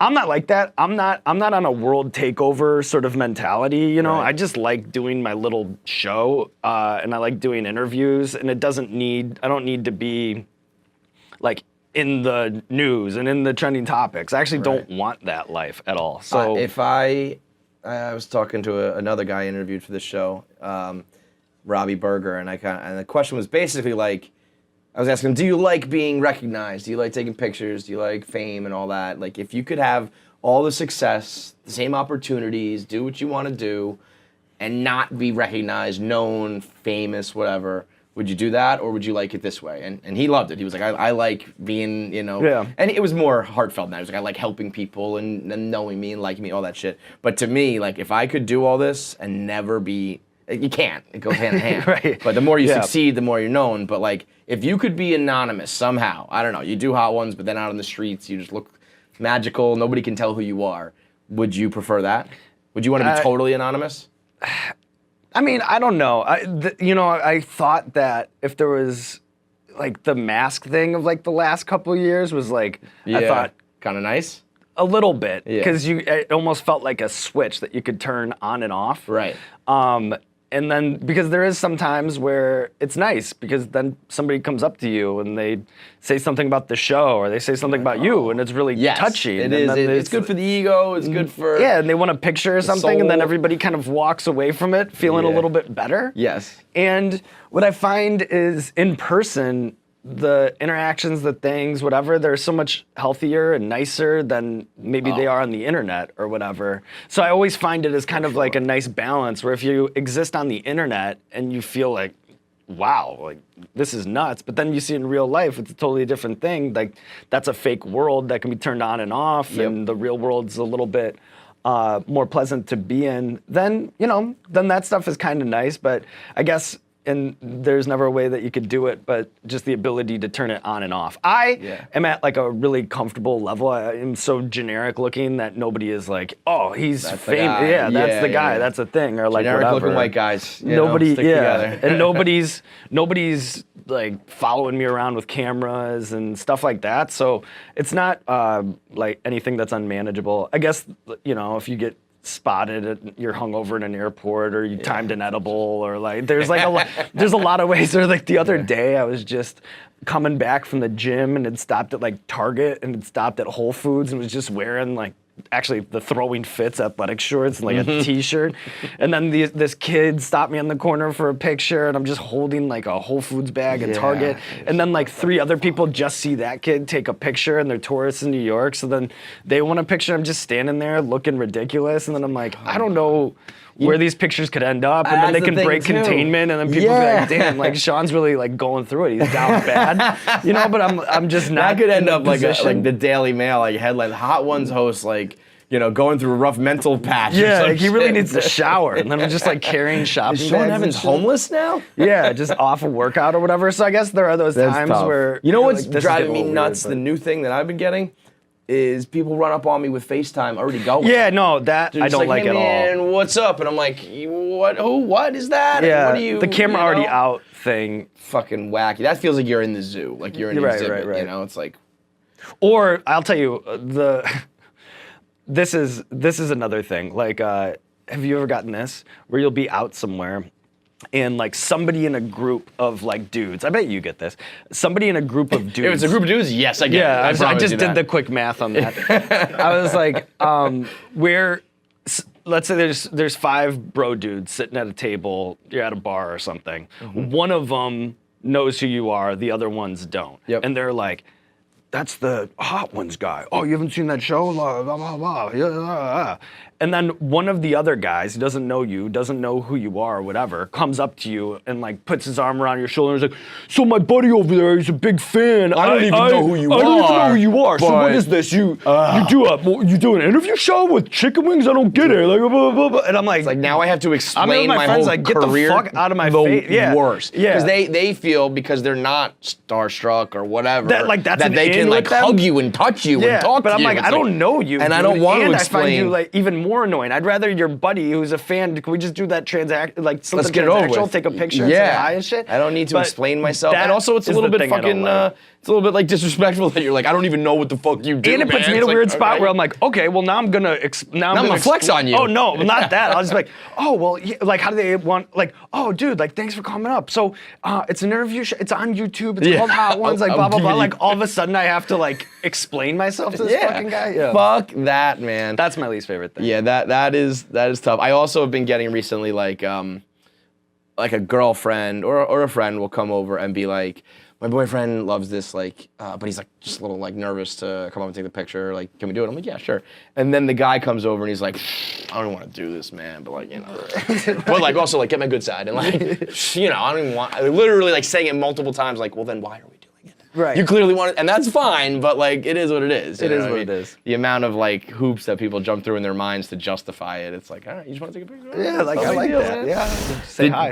I'm not like that. I'm not on a world takeover sort of mentality, you know. Right. I just like doing my little show, and I like doing interviews, and I don't need to be like in the news and in the trending topics. I actually don't want that life at all. So if I was talking to another guy I interviewed for this show, Robbie Berger, and the question was basically like, I was asking him, do you like being recognized? Do you like taking pictures? Do you like fame and all that? Like, if you could have all the success, the same opportunities, do what you want to do, and not be recognized, known, famous, whatever, would you do that, or would you like it this way? And he loved it. He was like, I like being, you know, and it was more heartfelt than that. He was like, I like helping people and knowing me and liking me, all that shit. But to me, like, if I could do all this and never be, you can't. It goes hand in hand. Right. But the more you succeed, the more you're known. But like, if you could be anonymous somehow, I don't know, you do Hot Ones, but then out on the streets, you just look magical. Nobody can tell who you are. Would you prefer that? Would you want to be totally anonymous? I mean, I don't know. I thought that if there was like the mask thing of like the last couple of years was like, I thought kind of nice. A little bit, because it almost felt like a switch that you could turn on and off. Right. And then, because there is some times where it's nice, because then somebody comes up to you and they say something about the show, or they say something about you, and it's really touchy. It is. It's good for the ego. It's good for and they want a picture or something, and then everybody kind of walks away from it feeling a little bit better. Yes. And what I find is in person, the interactions, the things, whatever, they're so much healthier and nicer than maybe they are on the internet or whatever. So I always find it as kind of like a nice balance where if you exist on the internet and you feel like, wow, like this is nuts, but then you see it in real life, it's a totally different thing. Like that's a fake world that can be turned on and off, and the real world's a little bit more pleasant to be in. Then that stuff is kind of nice, but I guess. And there's never a way that you could do it, but just the ability to turn it on and off. I am at like a really comfortable level. I am so generic looking that nobody is like, oh, he's famous. Yeah, that's the guy. That's a thing. Or like generic whatever. Looking white guys. Nobody, stick together. And nobody's like following me around with cameras and stuff like that. So it's not like anything that's unmanageable. I guess if you get spotted, you're hungover in an airport, or you timed an edible, or like there's a lot of ways. Or like the other day, I was just coming back from the gym and had stopped at like Target and had stopped at Whole Foods and was just wearing like actually the Throwing Fits athletic shorts and like a t-shirt. And then this kid stopped me on the corner for a picture, and I'm just holding like a Whole Foods bag at Target. And then like 3 other people just see that kid take a picture, and they're tourists in New York. So then they want a picture. I'm just standing there looking ridiculous. And then I'm like, I don't know where these pictures could end up, and then they can break containment, and then people be like, damn, like Sean's really like going through it. He's down bad, but I'm just not. That could end up like the Daily Mail, like headline, Hot Ones host, like, going through a rough mental patch. Yeah, like he really needs to shower, and then I'm just like carrying shopping bags. Is Sean Evans homeless now? Yeah, just off a workout or whatever. So I guess there are those times where what's driving me nuts. The new thing that I've been getting is people run up on me with FaceTime already going. Yeah, no, that I don't like at all. And what's up? And I'm like, what? Who? What is that? Yeah, what are you? The camera already out thing. Fucking wacky. That feels like you're in the zoo. Like you're in an exhibit. Right. It's like. Or I'll tell you This is another thing. Like, have you ever gotten this where you'll be out somewhere? And like somebody in a group of like dudes, I bet you get this. Somebody in a group of dudes. If it's a group of dudes, yes, I get it. I just did the quick math on that. I was like, let's say there's 5 bro dudes sitting at a table. You're at a bar or something. Mm-hmm. One of them knows who you are. The other ones don't. Yep. And they're like, that's the Hot Ones guy. Oh, you haven't seen that show? Blah, blah, blah, blah. Yeah. And then one of the other guys, who doesn't know you, doesn't know who you are or whatever, comes up to you and like puts his arm around your shoulder and is like, so my buddy over there, he's a big fan. I don't even know who you are. I don't even know who you are. So what is this? You do an interview show with chicken wings? I don't get it. Like, blah, blah, blah. And I'm like, it's like now I have to explain my whole friends, like, get career. The fuck out of my the face. Worst. Yeah. Because they feel because they're not starstruck or whatever that like that's that an they in, and like with them. hug you and touch you Yeah, and talk but to I'm you. like, It's I don't know you, and I dude, don't want to and explain. I find you like even more annoying. I'd rather your buddy who's a fan. Can we just do that Let's something get it over transactional? with. Take a picture and say hi and shit. I don't need to But explain myself. that And also, it's a is little the bit thing I don't fucking. like. It's a little bit like disrespectful that you're like, I don't even know what the fuck you do. And it puts man. me in It's a like, weird spot okay. where I'm like, okay, well now I'm gonna I'm gonna flex on you. Oh no, not that. I'll just be like, oh well, yeah, like how do they want? Like, oh dude, like thanks for coming up. So it's an interview. It's on YouTube. It's Yeah. called Hot Ones. Like I'll blah blah give blah. you- Like all of a sudden I have to like explain myself to this fucking guy. Yeah. Fuck that, man. That's my least favorite thing. Yeah, that is tough. I also have been getting recently like a girlfriend or a friend will come over and be like, my boyfriend loves this, like, but he's like just a little like nervous to come up and take the picture. Like, can we do it? I'm like, yeah, sure. And then the guy comes over and he's like, I don't want to do this, man, but like, you know, but like also like get my good side and like, you know, I don't even want. Literally like saying it multiple times, like, well then why are we doing it? Right. You clearly want it, and that's fine, but like it is what it is. It you is know what I it mean? is. The amount of like hoops that people jump through in their minds to justify it, it's like, all right, you just want to take a picture? Yeah, like No I big like deal, that. man. Yeah. Say hi.